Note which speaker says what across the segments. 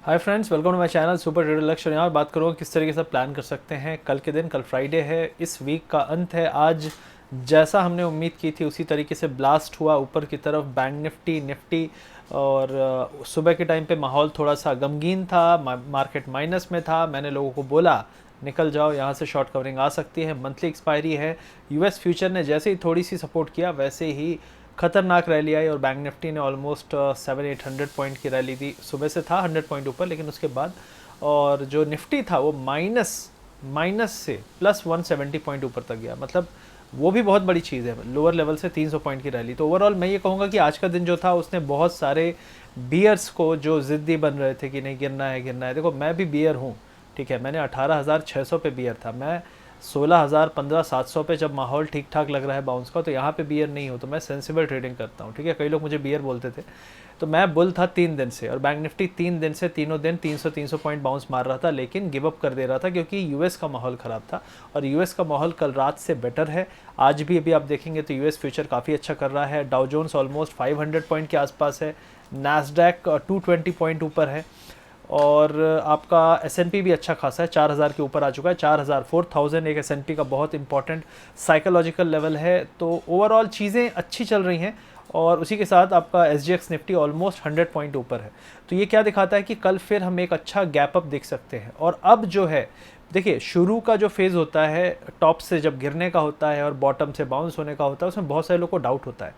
Speaker 1: Hi friends, welcome to my channel super trader Lakshya. और यहाँ पर बात करूँगा किस तरीके से प्लान कर सकते हैं कल के दिन। कल फ्राइडे है, इस वीक का अंत है। आज जैसा हमने उम्मीद की थी उसी तरीके से ब्लास्ट हुआ ऊपर की तरफ बैंक निफ्टी। और सुबह के टाइम पे माहौल थोड़ा सा गमगीन था, मार्केट माइनस में था। मैंने लोगों को बोला निकल जाओ, यहाँ से शॉर्ट कवरिंग आ सकती है, मंथली एक्सपायरी है। यूएस फ्यूचर ने जैसे ही थोड़ी सी सपोर्ट किया वैसे ही खतरनाक रैली आई और बैंक निफ्टी ने ऑलमोस्ट 700-800 पॉइंट की रैली दी। सुबह से था 100 पॉइंट ऊपर, लेकिन उसके बाद और जो निफ्टी था वो माइनस माइनस से प्लस 170 पॉइंट ऊपर तक गया। मतलब वो भी बहुत बड़ी चीज़ है, लोअर लेवल से 300 पॉइंट की रैली। तो ओवरऑल मैं ये कहूँगा कि आज का दिन जो था उसने बहुत सारे बियर्स को, जो ज़िद्दी बन रहे थे कि नहीं गिरना है गिरना है, देखो मैं भी बियर हूँ, ठीक है। मैंने 18,600 पे बियर था, मैं 16,000 15,700 पे जब माहौल ठीक ठाक लग रहा है बाउंस का, तो यहाँ पे बियर नहीं हो, तो मैं सेंसिबल ट्रेडिंग करता हूँ, ठीक है। कई लोग मुझे बियर बोलते थे। तो मैं बुल था 3 दिन से, और बैंक निफ्टी 3 दिन से तीनों दिन 300 पॉइंट बाउंस मार रहा था, लेकिन गिव अप कर दे रहा था क्योंकि यूएस का माहौल ख़राब था। और यूएस का माहौल कल रात से बेटर है। आज भी अभी आप देखेंगे तो यूएस फ्यूचर काफ़ी अच्छा कर रहा है। डाउ जोन्स ऑलमोस्ट 500 पॉइंट के आसपास है, नैस्डैक 220 पॉइंट ऊपर है, और आपका एस.एन.पी भी अच्छा खासा है, 4,000 के ऊपर आ चुका है। 4,000 4,000 एक एस.एन.पी का बहुत इंपॉर्टेंट साइकोलॉजिकल लेवल है। तो ओवरऑल चीज़ें अच्छी चल रही हैं, और उसी के साथ आपका एस.जी.एक्स निफ्टी ऑलमोस्ट 100 पॉइंट ऊपर है। तो ये क्या दिखाता है कि कल फिर हम एक अच्छा गैप अप देख सकते हैं। और अब जो है, देखिए, शुरू का जो फेज़ होता है टॉप से जब गिरने का होता है और बॉटम से बाउंस होने का होता है, उसमें बहुत सारे लोग को डाउट होता है,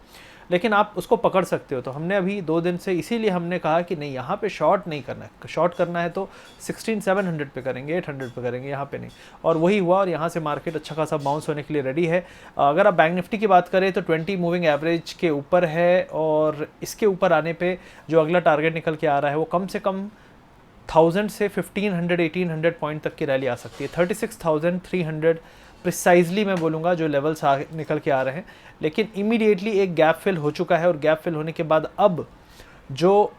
Speaker 1: लेकिन आप उसको पकड़ सकते हो। तो हमने अभी 2 दिन से इसीलिए हमने कहा कि नहीं, यहाँ पे शॉर्ट नहीं करना है। शॉर्ट करना है तो 16,700 पे करेंगे, 800 पे करेंगे, यहाँ पे नहीं। और वही हुआ, और यहाँ से मार्केट अच्छा खासा बाउंस होने के लिए रेडी है। अगर आप बैंक निफ्टी की बात करें तो 20 मूविंग एवरेज के ऊपर है, और इसके ऊपर आने पे जो अगला टारगेट निकल के आ रहा है वो कम से कम 1000 से 1500-1800 पॉइंट तक की रैली आ सकती है। 36,300 प्रिसाइजली मैं बोलूँगा जो लेवल्स निकल के आ रहे हैं। लेकिन इमीडिएटली एक गैप फिल हो चुका है, और गैप फिल होने के बाद अब जो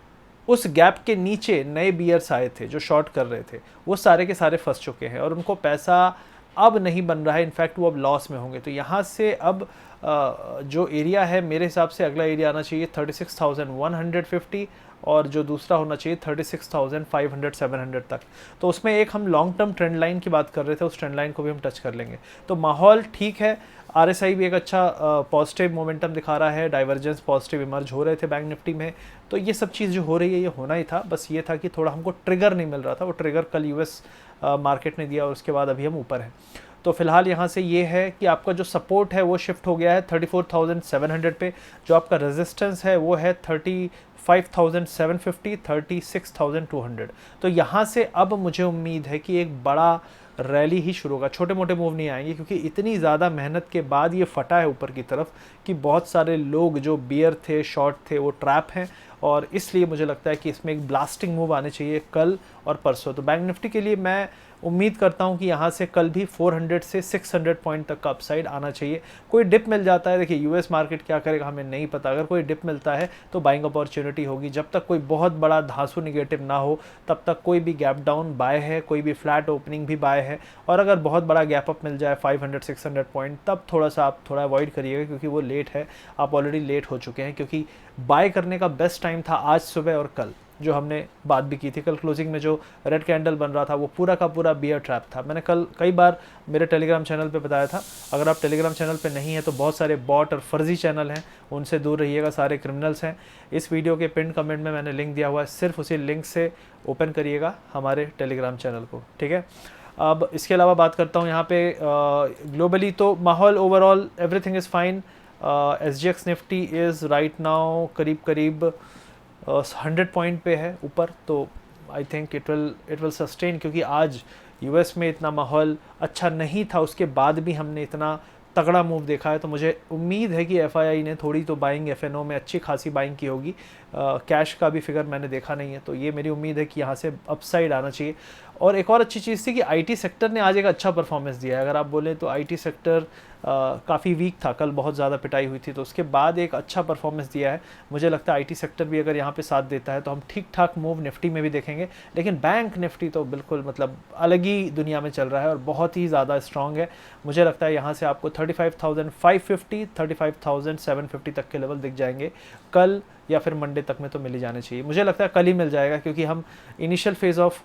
Speaker 1: उस गैप के नीचे नए बियर्स आए थे जो शॉर्ट कर रहे थे, वो सारे के सारे फंस चुके हैं, और उनको पैसा अब नहीं बन रहा है। इनफैक्ट वो अब लॉस में होंगे। तो यहाँ से अब जो एरिया है, मेरे हिसाब से अगला एरिया आना चाहिए 36,150, और जो दूसरा होना चाहिए 36,500-700 तक। तो उसमें एक हम लॉन्ग टर्म ट्रेंड लाइन की बात कर रहे थे, उस ट्रेंड लाइन को भी हम टच कर लेंगे। तो माहौल ठीक है। आरएसआई भी एक अच्छा पॉजिटिव मोमेंटम दिखा रहा है, डाइवर्जेंस पॉजिटिव इमर्ज हो रहे थे बैंक निफ्टी में। तो ये सब चीज़ जो हो रही है ये होना ही था, बस ये था कि थोड़ा हमको ट्रिगर नहीं मिल रहा था। वो ट्रिगर कल यूएस मार्केट ने दिया, और उसके बाद अभी हम ऊपर हैं। तो फिलहाल यहाँ से ये है कि आपका जो सपोर्ट है वो शिफ्ट हो गया है 34,700 पे। जो आपका रेजिस्टेंस है वो है 35,750, 36,200। तो यहाँ से अब मुझे उम्मीद है कि एक बड़ा रैली ही शुरू होगा। छोटे मोटे मूव नहीं आएंगे, क्योंकि इतनी ज़्यादा मेहनत के बाद ये फटा है ऊपर की तरफ कि बहुत सारे लोग जो बियर थे, शॉर्ट थे, वो ट्रैप हैं। और इसलिए मुझे लगता है कि इसमें एक ब्लास्टिंग मूव आने चाहिए कल और परसों। तो बैंक निफ्टी के लिए मैं उम्मीद करता हूं कि यहाँ से कल भी 400 से 600 पॉइंट तक का अपसाइड आना चाहिए। कोई डिप मिल जाता है, देखिए यूएस मार्केट क्या करेगा हमें नहीं पता। अगर कोई डिप मिलता है तो बाइंग अपॉर्चुनिटी होगी। जब तक कोई बहुत बड़ा धांसू निगेटिव ना हो तब तक कोई भी गैप डाउन बाय है, कोई भी फ्लैट ओपनिंग भी बाय है। और अगर बहुत बड़ा गैप अप मिल जाए 500-600 पॉइंट, तब थोड़ा सा आप थोड़ा अवॉइड करिएगा, क्योंकि वो लेट है। आप ऑलरेडी लेट हो चुके हैं, क्योंकि बाय करने का बेस्ट टाइम था आज सुबह और कल, जो हमने बात भी की थी। कल क्लोजिंग में जो रेड कैंडल बन रहा था वो पूरा का पूरा बियर ट्रैप था। मैंने कल कई बार मेरे टेलीग्राम चैनल पे बताया था। अगर आप टेलीग्राम चैनल पे नहीं है तो बहुत सारे बॉट और फर्जी चैनल हैं, उनसे दूर रहिएगा, सारे क्रिमिनल्स हैं। इस वीडियो के पिन कमेंट में मैंने लिंक दिया हुआ है, सिर्फ उसी लिंक से ओपन करिएगा हमारे टेलीग्राम चैनल को, ठीक है। अब इसके अलावा बात करता हूँ यहाँ पे ग्लोबली। तो माहौल overall everything is fine. SGX Nifty is right now करीब करीब 100 पॉइंट पे है ऊपर। तो I think it will sustain, क्योंकि आज यूएस में इतना माहौल अच्छा नहीं था, उसके बाद भी हमने इतना तगड़ा मूव देखा है। तो मुझे उम्मीद है कि एफआईआई ने थोड़ी तो बाइंग एफएनओ में अच्छी खासी बाइंग की होगी। कैश का भी फिगर मैंने देखा नहीं है, तो ये मेरी उम्मीद है कि यहाँ से अपसाइड आना चाहिए। और एक और अच्छी चीज़ थी कि आईटी सेक्टर ने आज एक अच्छा परफॉर्मेंस दिया है। अगर आप बोलें तो आईटी सेक्टर काफ़ी वीक था, कल बहुत ज़्यादा पिटाई हुई थी, तो उसके बाद एक अच्छा परफॉर्मेंस दिया है। मुझे लगता है आईटी सेक्टर भी अगर यहाँ पे साथ देता है तो हम ठीक ठाक मूव निफ्टी में भी देखेंगे। लेकिन बैंक निफ्टी तो बिल्कुल मतलब अलग ही दुनिया में चल रहा है और बहुत ही ज़्यादा स्ट्रॉन्ग है। मुझे लगता है यहाँ से आपको 35,550, 35,750 तक के लेवल दिख जाएंगे कल या फिर मंडे तक में तो मिल ही जाने चाहिए। मुझे लगता है कल ही मिल जाएगा, क्योंकि हम इनिशियल फेज़ ऑफ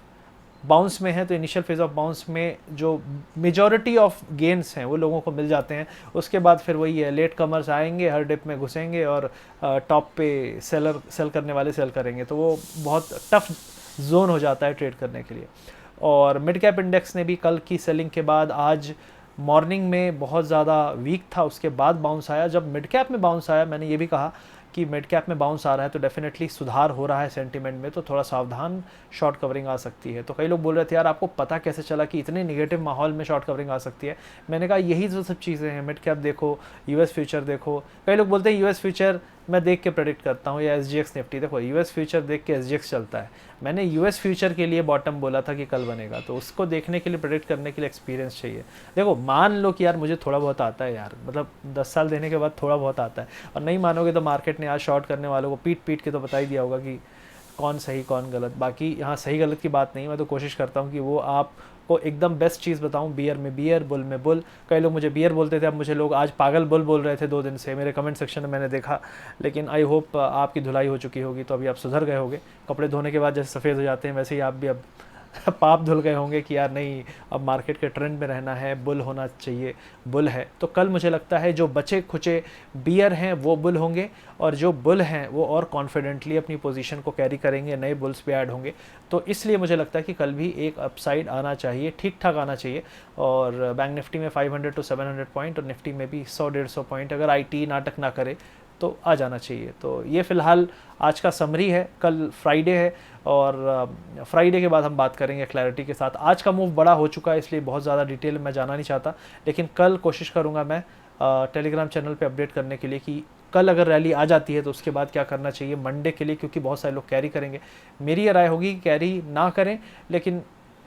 Speaker 1: बाउंस में हैं, तो इनिशियल फेज़ ऑफ बाउंस में जो मेजॉरिटी ऑफ गेंस हैं वो लोगों को मिल जाते हैं। उसके बाद फिर वही है, लेट कमर्स आएंगे, हर डिप में घुसेंगे और टॉप पे सेल करने वाले सेल करेंगे, तो वो बहुत टफ जोन हो जाता है ट्रेड करने के लिए। और मिड कैप इंडेक्स ने भी कल की सेलिंग के बाद आज मॉर्निंग में बहुत ज़्यादा वीक था, उसके बाद बाउंस आया। जब मिड कैप में बाउंस आया, मैंने ये भी कहा कि मिड कैप में बाउंस आ रहा है तो डेफिनेटली सुधार हो रहा है सेंटीमेंट में, तो थोड़ा सावधान शॉर्ट कवरिंग आ सकती है। तो कई लोग बोल रहे थे यार आपको पता कैसे चला कि इतने निगेटिव माहौल में शॉर्ट कवरिंग आ सकती है। मैंने कहा यही जो सब चीज़ें हैं, मिड कैप देखो, यूएस फ्यूचर देखो। कई लोग बोलते हैं यूएस फ्यूचर मैं देख के प्रेडिक्ट करता हूँ, या एसजीएक्स निफ्टी। देखो यूएस फ्यूचर देख के एसजीएक्स चलता है। मैंने यूएस फ्यूचर के लिए बॉटम बोला था कि कल बनेगा, तो उसको देखने के लिए, प्रेडिक्ट करने के लिए एक्सपीरियंस चाहिए। देखो मान लो कि यार मुझे थोड़ा बहुत आता है यार, मतलब 10 साल देने के बाद थोड़ा बहुत आता है, और नहीं मानोगे तो मार्केट ने आज शॉर्ट करने वालों को पीट पीट के तो बता ही दिया होगा कि कौन सही कौन गलत। बाकी यहाँ सही गलत की बात नहीं, मैं तो कोशिश करता हूँ कि वो आपको एकदम बेस्ट चीज़ बताऊँ। बियर में बियर, बुल में बुल। कई लोग मुझे बियर बोलते थे, अब मुझे लोग आज पागल बुल बोल रहे थे 2 दिन से, मेरे कमेंट सेक्शन में मैंने देखा। लेकिन आई होप आपकी धुलाई हो चुकी होगी, तो अभी आप सुधर गए होंगे। कपड़े धोने के बाद जैसे सफ़ेद हो जाते हैं, वैसे ही आप भी अब पाप धुल गए होंगे कि यार नहीं, अब मार्केट के ट्रेंड में रहना है, बुल होना चाहिए, बुल है। तो कल मुझे लगता है जो बचे खुचे बियर हैं वो बुल होंगे, और जो बुल हैं वो और कॉन्फिडेंटली अपनी पोजीशन को कैरी करेंगे, नए बुल्स पे ऐड होंगे। तो इसलिए मुझे लगता है कि कल भी एक अपसाइड आना चाहिए, ठीक ठाक आना चाहिए। और बैंक निफ्टी में 500 to 700 पॉइंट, और निफ्टी में भी 100-150 पॉइंट, अगर आईटी नाटक ना करे तो आ जाना चाहिए। तो ये फ़िलहाल आज का समरी है। कल फ्राइडे है, और फ्राइडे के बाद हम बात करेंगे क्लैरिटी के साथ। आज का मूव बड़ा हो चुका है, इसलिए बहुत ज़्यादा डिटेल में जाना नहीं चाहता, लेकिन कल कोशिश करूँगा मैं टेलीग्राम चैनल पे अपडेट करने के लिए कि कल अगर रैली आ जाती है तो उसके बाद क्या करना चाहिए मंडे के लिए, क्योंकि बहुत सारे लोग कैरी करेंगे। मेरी ये राय होगी कि कैरी ना करें, लेकिन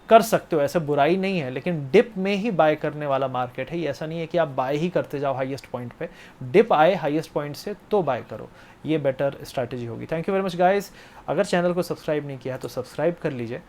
Speaker 1: कर सकते हो, ऐसे बुराई नहीं है। लेकिन डिप में ही बाय करने वाला मार्केट है, ये ऐसा नहीं है कि आप बाय ही करते जाओ हाईएस्ट पॉइंट पे। डिप आए हाईएस्ट पॉइंट से तो बाय करो, ये बेटर स्ट्रैटेजी होगी। Thank you very much guys. अगर चैनल को सब्सक्राइब नहीं किया है तो सब्सक्राइब कर लीजिए,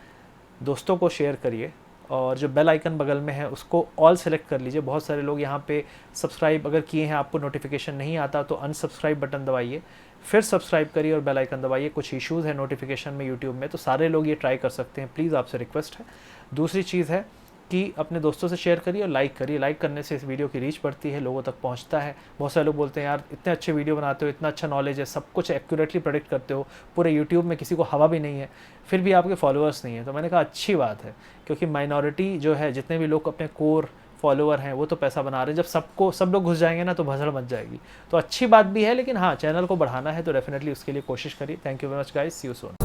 Speaker 1: दोस्तों को शेयर करिए, और जो बेल आइकन बगल में है उसको ऑल सेलेक्ट कर लीजिए। बहुत सारे लोग यहाँ पे सब्सक्राइब अगर किए हैं, आपको नोटिफिकेशन नहीं आता तो अनसब्सक्राइब बटन दबाइए, फिर सब्सक्राइब करिए और बेल आइकन दबाइए। कुछ इश्यूज़ है नोटिफिकेशन में यूट्यूब में, तो सारे लोग ये ट्राई कर सकते हैं, प्लीज़ आपसे रिक्वेस्ट है। दूसरी चीज़ है कि अपने दोस्तों से शेयर करिए और लाइक करिए। लाइक करने से इस वीडियो की रीच बढ़ती है, लोगों तक पहुंचता है। बहुत सारे लोग बोलते हैं यार इतने अच्छे वीडियो बनाते हो, इतना अच्छा नॉलेज है, सब कुछ एक्यूरेटली प्रेडिक्ट करते हो, पूरे यूट्यूब में किसी को हवा भी नहीं है, फिर भी आपके फॉलोअर्स नहीं है। तो मैंने कहा अच्छी बात है, क्योंकि माइनॉरिटी जो है, जितने भी लोग अपने कोर फॉलोअर हैं वो तो पैसा बना रहे हैं। जब सब लोग घुस जाएंगे ना तो भसड़ मच जाएगी। तो अच्छी बात भी है, लेकिन हाँ, चैनल को बढ़ाना है तो डेफिनेटली उसके लिए कोशिश करिए। Thank you very much guys, see you soon.